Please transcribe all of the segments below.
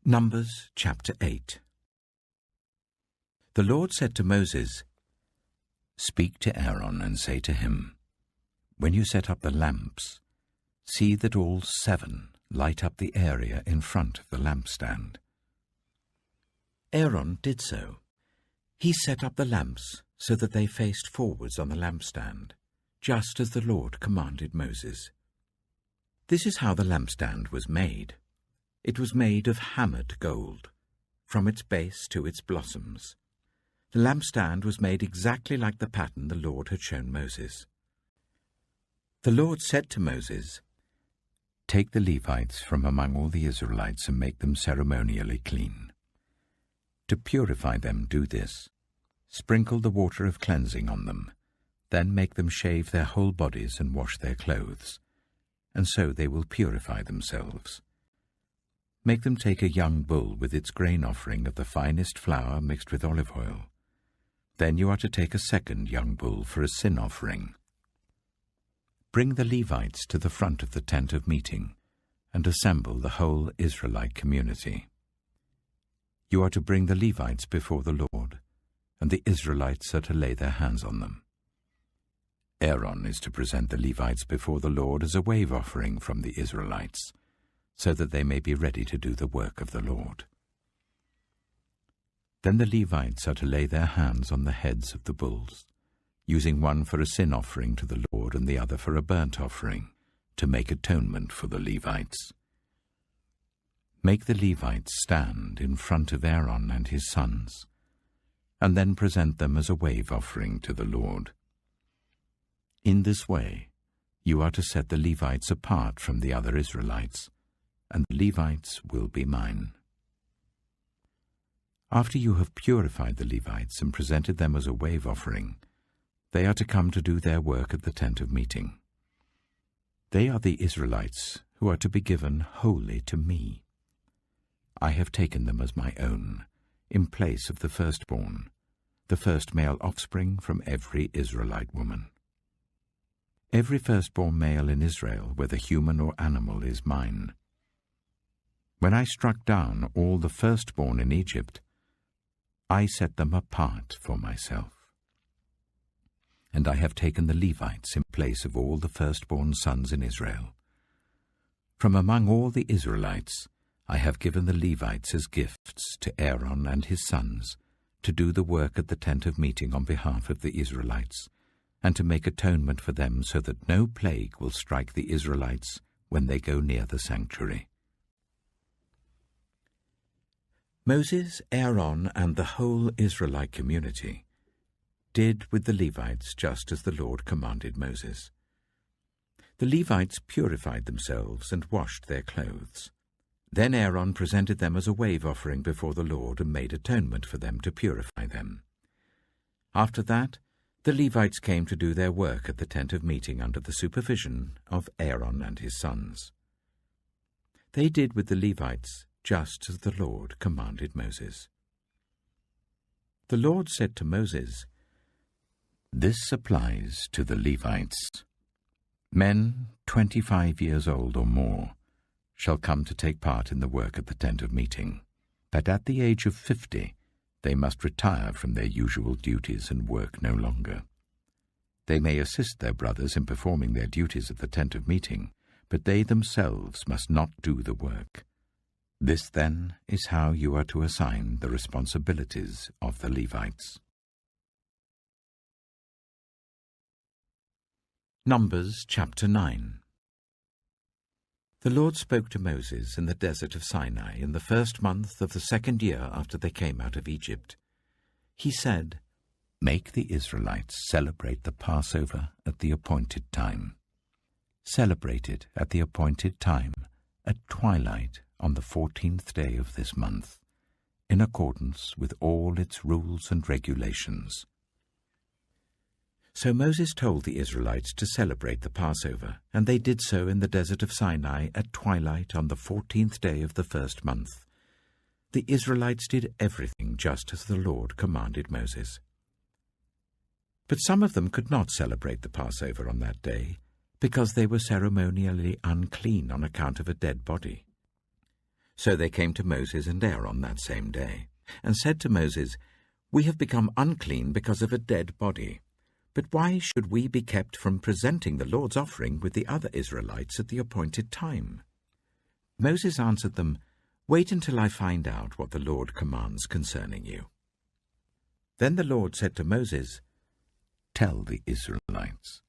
Numbers chapter 8. The Lord said to Moses, "Speak to Aaron and say to him, when you set up the lamps, see that all 7 light up the area in front of the lampstand." Aaron did so. He set up the lamps so that they faced forwards on the lampstand, just as the Lord commanded Moses. This is how the lampstand was made. It was made of hammered gold, from its base to its blossoms. The lampstand was made exactly like the pattern the Lord had shown Moses. The Lord said to Moses, "Take the Levites from among all the Israelites and make them ceremonially clean. To purify them, do this. Sprinkle the water of cleansing on them, then make them shave their whole bodies and wash their clothes, and so they will purify themselves. Make them take a young bull with its grain offering of the finest flour mixed with olive oil. Then you are to take a second young bull for a sin offering. Bring the Levites to the front of the tent of meeting and assemble the whole Israelite community. You are to bring the Levites before the Lord, and the Israelites are to lay their hands on them. Aaron is to present the Levites before the Lord as a wave offering from the Israelites, so that they may be ready to do the work of the Lord. Then the Levites are to lay their hands on the heads of the bulls, using one for a sin offering to the Lord and the other for a burnt offering, to make atonement for the Levites. Make the Levites stand in front of Aaron and his sons, and then present them as a wave offering to the Lord. In this way, you are to set the Levites apart from the other Israelites, and the Levites will be mine. After you have purified the Levites and presented them as a wave offering, they are to come to do their work at the tent of meeting. They are the Israelites who are to be given wholly to me. I have taken them as my own, in place of the firstborn, the first male offspring from every Israelite woman. Every firstborn male in Israel, whether human or animal, is mine. When I struck down all the firstborn in Egypt, I set them apart for myself. And I have taken the Levites in place of all the firstborn sons in Israel. From among all the Israelites, I have given the Levites as gifts to Aaron and his sons to do the work at the tent of meeting on behalf of the Israelites, and to make atonement for them so that no plague will strike the Israelites when they go near the sanctuary." Moses, Aaron, and the whole Israelite community did with the Levites just as the Lord commanded Moses. The Levites purified themselves and washed their clothes. Then Aaron presented them as a wave offering before the Lord and made atonement for them to purify them. After that, the Levites came to do their work at the tent of meeting under the supervision of Aaron and his sons. They did with the Levites just as the Lord commanded Moses. The Lord said to Moses, "This applies to the Levites. Men 25 years old or more shall come to take part in the work at the tent of meeting, but at the age of 50 they must retire from their usual duties and work no longer. They may assist their brothers in performing their duties at the tent of meeting, but they themselves must not do the work. This, then, is how you are to assign the responsibilities of the Levites." Numbers chapter 9. The Lord spoke to Moses in the desert of Sinai in the 1st month of the 2nd year after they came out of Egypt. He said, "Make the Israelites celebrate the Passover at the appointed time. Celebrate it at the appointed time, at twilight on the 14th day of this month, in accordance with all its rules and regulations." So Moses told the Israelites to celebrate the Passover, and they did so in the desert of Sinai at twilight on the 14th day of the 1st month. The Israelites did everything just as the Lord commanded Moses. But some of them could not celebrate the Passover on that day, because they were ceremonially unclean on account of a dead body. So they came to Moses and Aaron that same day, and said to Moses, "We have become unclean because of a dead body. But why should we be kept from presenting the Lord's offering with the other Israelites at the appointed time?" Moses answered them, "Wait until I find out what the Lord commands concerning you." Then the Lord said to Moses, "Tell the Israelites,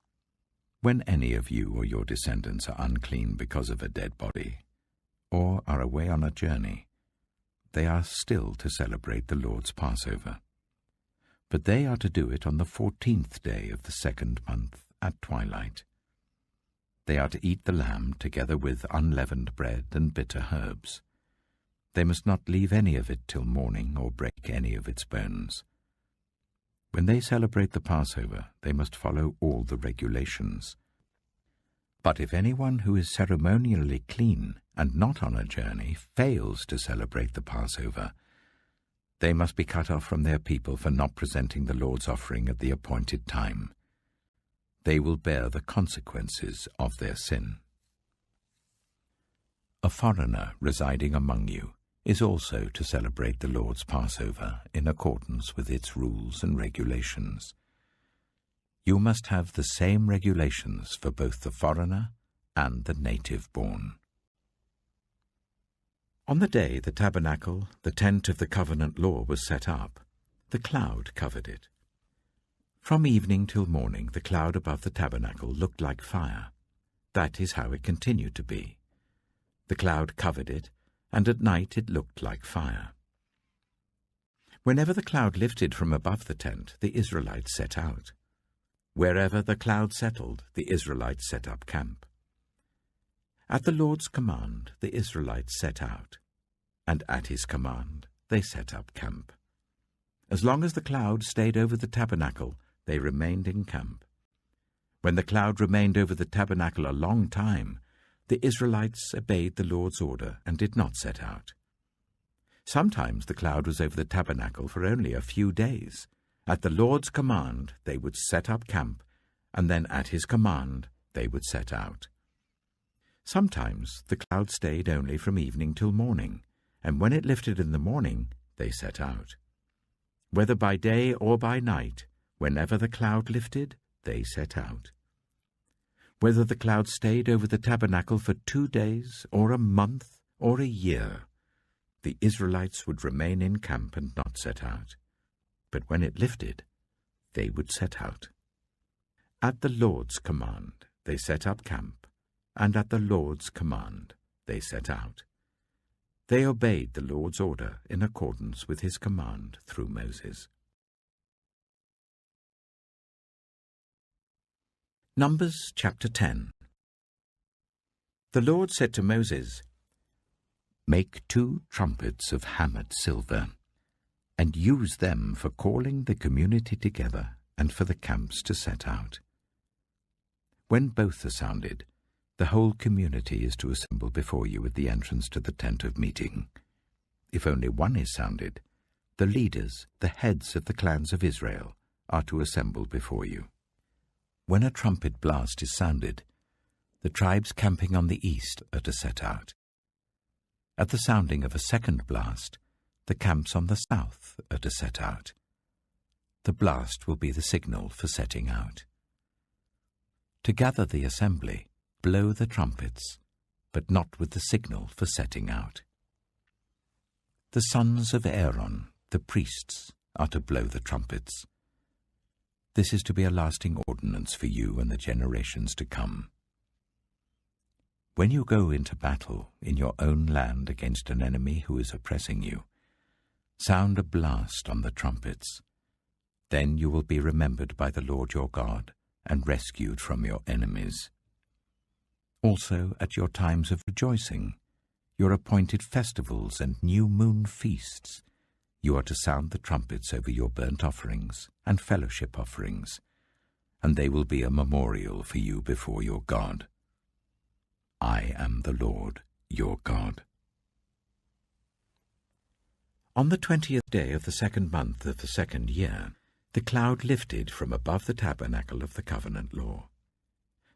when any of you or your descendants are unclean because of a dead body, or are away on a journey, they are still to celebrate the Lord's Passover. But they are to do it on the 14th day of the 2nd month at twilight. They are to eat the lamb together with unleavened bread and bitter herbs. They must not leave any of it till morning or break any of its bones. When they celebrate the Passover, they must follow all the regulations. But if anyone who is ceremonially clean and not on a journey fails to celebrate the Passover, they must be cut off from their people for not presenting the Lord's offering at the appointed time. They will bear the consequences of their sin. A foreigner residing among you is also to celebrate the Lord's Passover in accordance with its rules and regulations. You must have the same regulations for both the foreigner and the native-born. On the day the tabernacle, the tent of the covenant law, was set up, the cloud covered it. From evening till morning the cloud above the tabernacle looked like fire. That is how it continued to be. The cloud covered it, and at night it looked like fire. Whenever the cloud lifted from above the tent, the Israelites set out. Wherever the cloud settled, the Israelites set up camp. At the Lord's command, the Israelites set out, and at his command, they set up camp. As long as the cloud stayed over the tabernacle, they remained in camp. When the cloud remained over the tabernacle a long time, the Israelites obeyed the Lord's order and did not set out. Sometimes the cloud was over the tabernacle for only a few days. At the Lord's command, they would set up camp, and then at his command, they would set out. Sometimes the cloud stayed only from evening till morning, and when it lifted in the morning, they set out. Whether by day or by night, whenever the cloud lifted, they set out. Whether the cloud stayed over the tabernacle for 2 days, or a month, or a year, the Israelites would remain in camp and not set out. But when it lifted, they would set out. At the Lord's command, they set up camp, and at the Lord's command, they set out. They obeyed the Lord's order in accordance with his command through Moses. Numbers chapter 10. The Lord said to Moses, "Make 2 trumpets of hammered silver, and use them for calling the community together and for the camps to set out. When both are sounded, the whole community is to assemble before you at the entrance to the tent of meeting. If only one is sounded, the leaders, the heads of the clans of Israel, are to assemble before you. When a trumpet blast is sounded, the tribes camping on the east are to set out. At the sounding of a second blast, the camps on the south are to set out. The blast will be the signal for setting out. To gather the assembly, blow the trumpets, but not with the signal for setting out. The sons of Aaron, the priests, are to blow the trumpets. This is to be a lasting ordinance for you and the generations to come. When you go into battle in your own land against an enemy who is oppressing you, sound a blast on the trumpets. Then you will be remembered by the Lord your God and rescued from your enemies. Also, at your times of rejoicing, your appointed festivals and new moon feasts, you are to sound the trumpets over your burnt offerings and fellowship offerings, and they will be a memorial for you before your God. I am the Lord your God." On the 20th day of the 2nd month of the 2nd year, the cloud lifted from above the tabernacle of the covenant law.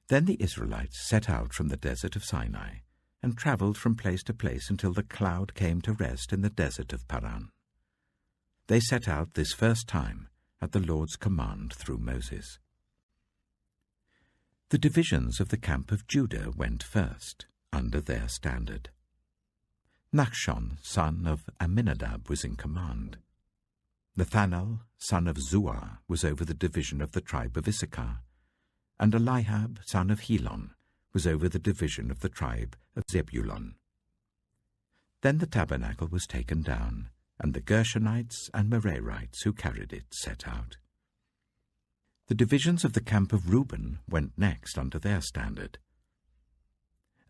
Then the Israelites set out from the desert of Sinai and travelled from place to place until the cloud came to rest in the desert of Paran. They set out this first time at the Lord's command through Moses. The divisions of the camp of Judah went first, under their standard. Nachshon, son of Amminadab, was in command. Nathanael, son of Zuar, was over the division of the tribe of Issachar, and Eliab, son of Helon, was over the division of the tribe of Zebulun. Then the tabernacle was taken down, and the Gershonites and Merarites who carried it set out. The divisions of the camp of Reuben went next under their standard.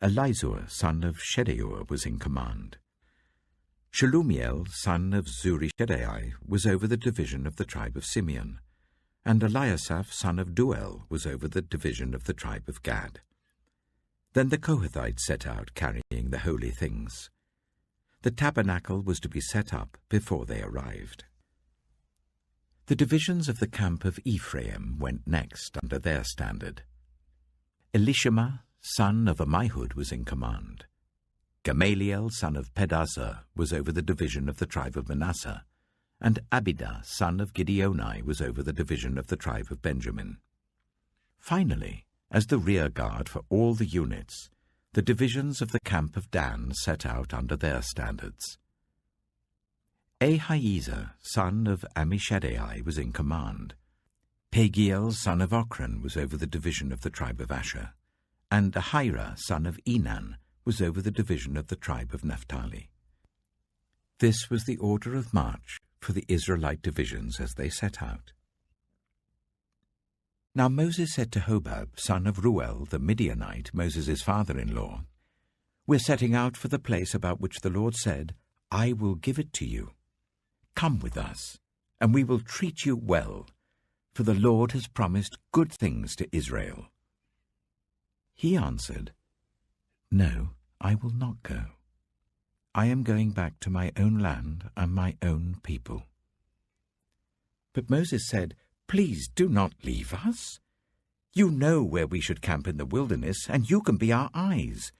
Elizur, son of Shedeur, was in command. Shelumiel, son of Zurishaddai, was over the division of the tribe of Simeon, and Eliasaph, son of Duel, was over the division of the tribe of Gad. Then the Kohathites set out, carrying the holy things. The tabernacle was to be set up before they arrived. The divisions of the camp of Ephraim went next under their standard. Elishama, son of Ammihud, was in command. Gamaliel, son of Pedazur, was over the division of the tribe of Manasseh, and Abidah, son of Gideoni, was over the division of the tribe of Benjamin. Finally, as the rear guard for all the units, the divisions of the camp of Dan set out under their standards. Ahiezer, son of Ammishaddai, was in command. Pagiel, son of Ochran, was over the division of the tribe of Asher, and Ahira, son of Enan, was over the division of the tribe of Naphtali. This was the order of march for the Israelite divisions as they set out. Now Moses said to Hobab, son of Ruel, the Midianite, Moses' father-in-law, "We're setting out for the place about which the Lord said, 'I will give it to you.' Come with us, and we will treat you well, for the Lord has promised good things to Israel." He answered, "No, I will not go. I am going back to my own land and my own people." But Moses said, "Please do not leave us. You know where we should camp in the wilderness, and you can be our eyes.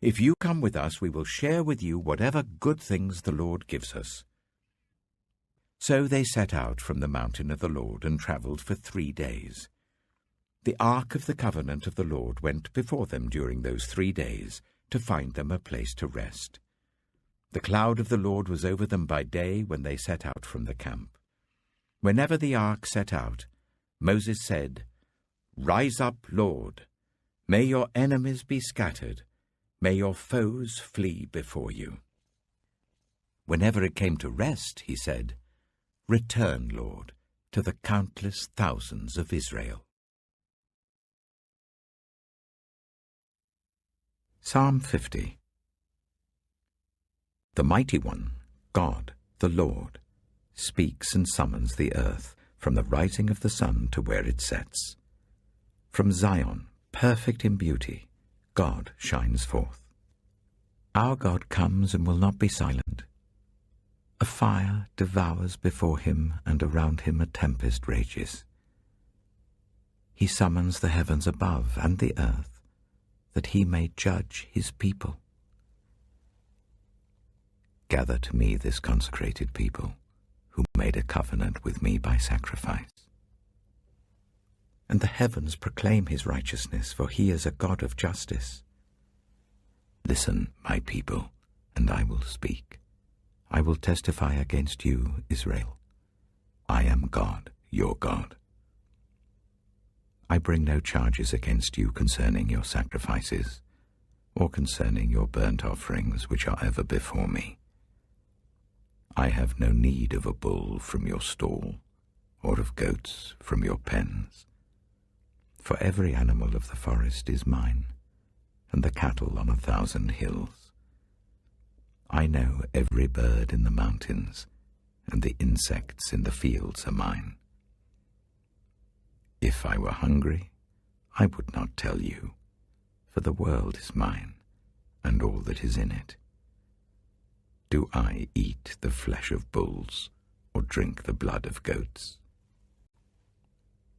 If you come with us, we will share with you whatever good things the Lord gives us." So they set out from the mountain of the Lord and travelled for 3 days. The ark of the covenant of the Lord went before them during those 3 days to find them a place to rest. The cloud of the Lord was over them by day when they set out from the camp. Whenever the ark set out, Moses said, "Rise up, Lord. May your enemies be scattered. May your foes flee before you." Whenever it came to rest, he said, "Return, Lord, to the countless thousands of Israel." Psalm 50. The Mighty One, God, the Lord, speaks and summons the earth from the rising of the sun to where it sets. From Zion, perfect in beauty, God shines forth. Our God comes and will not be silent. A fire devours before him, and around him a tempest rages. He summons the heavens above and the earth, that he may judge his people. Gather to me this consecrated people, who made a covenant with me by sacrifice. And the heavens proclaim his righteousness, for he is a God of justice. Listen, my people, and I will speak. I will testify against you, Israel. I am God, your God. I bring no charges against you concerning your sacrifices, or concerning your burnt offerings which are ever before me. I have no need of a bull from your stall, or of goats from your pens. For every animal of the forest is mine, and the cattle on 1,000 hills. I know every bird in the mountains, and the insects in the fields are mine. If I were hungry, I would not tell you, for the world is mine, and all that is in it. Do I eat the flesh of bulls, or drink the blood of goats?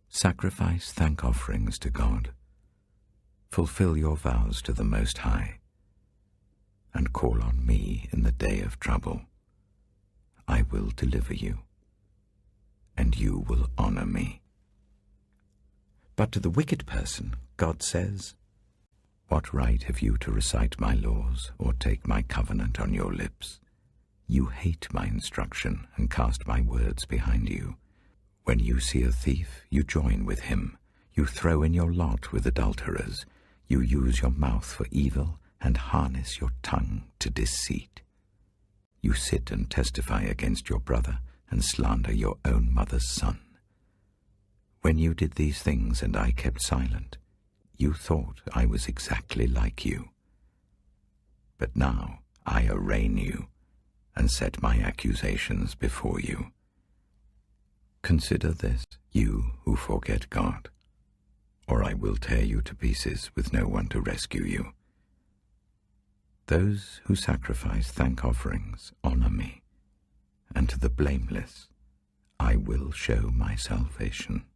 Sacrifice thank offerings to God. Fulfill your vows to the Most High. and call on me in the day of trouble. I will deliver you, and you will honor me. But to the wicked person, God says, what right have you to recite my laws or take my covenant on your lips? You hate my instruction and cast my words behind you. When you see a thief, you join with him. You throw in your lot with adulterers. You use your mouth for evil and harness your tongue to deceit. You sit and testify against your brother and slander your own mother's son. When you did these things and I kept silent, you thought I was exactly like you. But now I arraign you and set my accusations before you. Consider this, you who forget God, or I will tear you to pieces with no one to rescue you. Those who sacrifice thank offerings honor me, and to the blameless I will show my salvation.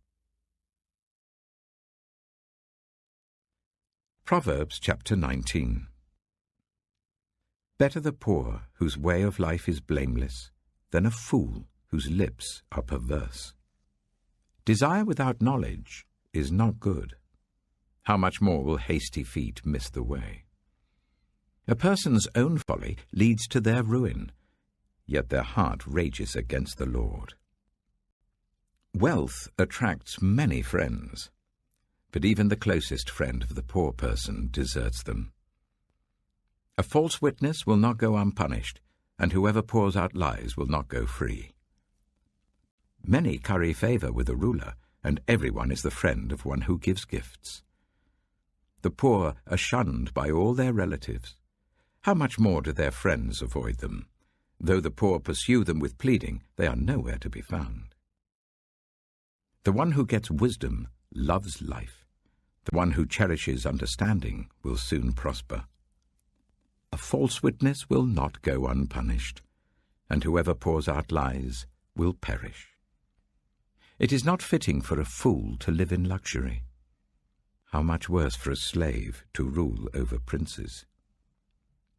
Proverbs chapter 19. Better the poor whose way of life is blameless than a fool whose lips are perverse. Desire without knowledge is not good. How much more will hasty feet miss the way? A person's own folly leads to their ruin, yet their heart rages against the Lord. Wealth attracts many friends, but even the closest friend of the poor person deserts them. A false witness will not go unpunished, and whoever pours out lies will not go free. Many curry favor with a ruler, and everyone is the friend of one who gives gifts. The poor are shunned by all their relatives. How much more do their friends avoid them? Though the poor pursue them with pleading, they are nowhere to be found. The one who gets wisdom loves life. The one who cherishes understanding will soon prosper. A false witness will not go unpunished, and whoever pours out lies will perish. It is not fitting for a fool to live in luxury. How much worse for a slave to rule over princes.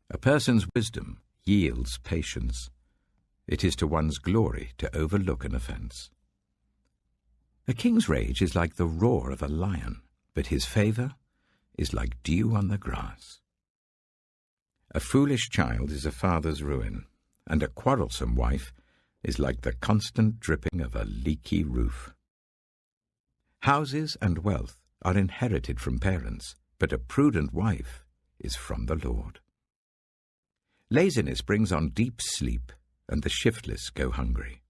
A person's wisdom yields patience. It is to one's glory to overlook an offense. A king's rage is like the roar of a lion, but his favor is like dew on the grass. A foolish child is a father's ruin, and a quarrelsome wife is like the constant dripping of a leaky roof. Houses and wealth are inherited from parents, but a prudent wife is from the Lord. Laziness brings on deep sleep, and the shiftless go hungry.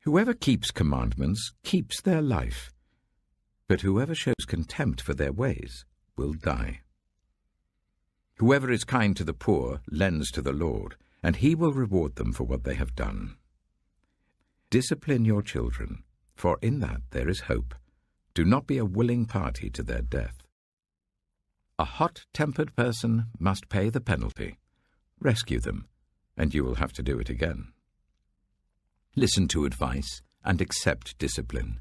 Whoever keeps commandments keeps their life, but whoever shows contempt for their ways will die. Whoever is kind to the poor lends to the Lord, and he will reward them for what they have done. Discipline your children, for in that there is hope. Do not be a willing party to their death. A hot-tempered person must pay the penalty. Rescue them, and you will have to do it again. Listen to advice and accept discipline,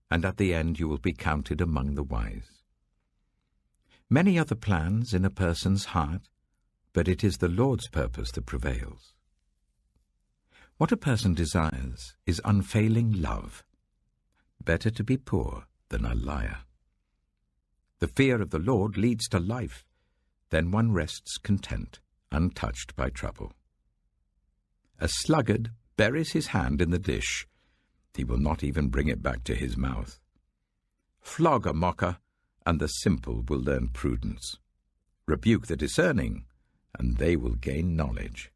and at the end you will be counted among the wise. Many are the plans in a person's heart, but it is the Lord's purpose that prevails. What a person desires is unfailing love. Better to be poor than a liar. The fear of the Lord leads to life. Then one rests content, untouched by trouble. A sluggard buries his hand in the dish. He will not even bring it back to his mouth. Flog a mocker, and the simple will learn prudence. Rebuke the discerning, and they will gain knowledge.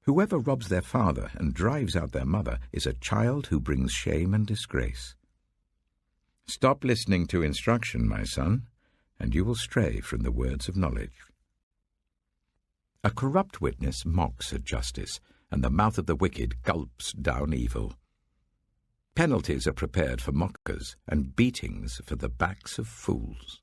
Whoever robs their father and drives out their mother is a child who brings shame and disgrace. Stop listening to instruction, my son, and you will stray from the words of knowledge. A corrupt witness mocks at justice, and the mouth of the wicked gulps down evil. Penalties are prepared for mockers, and beatings for the backs of fools.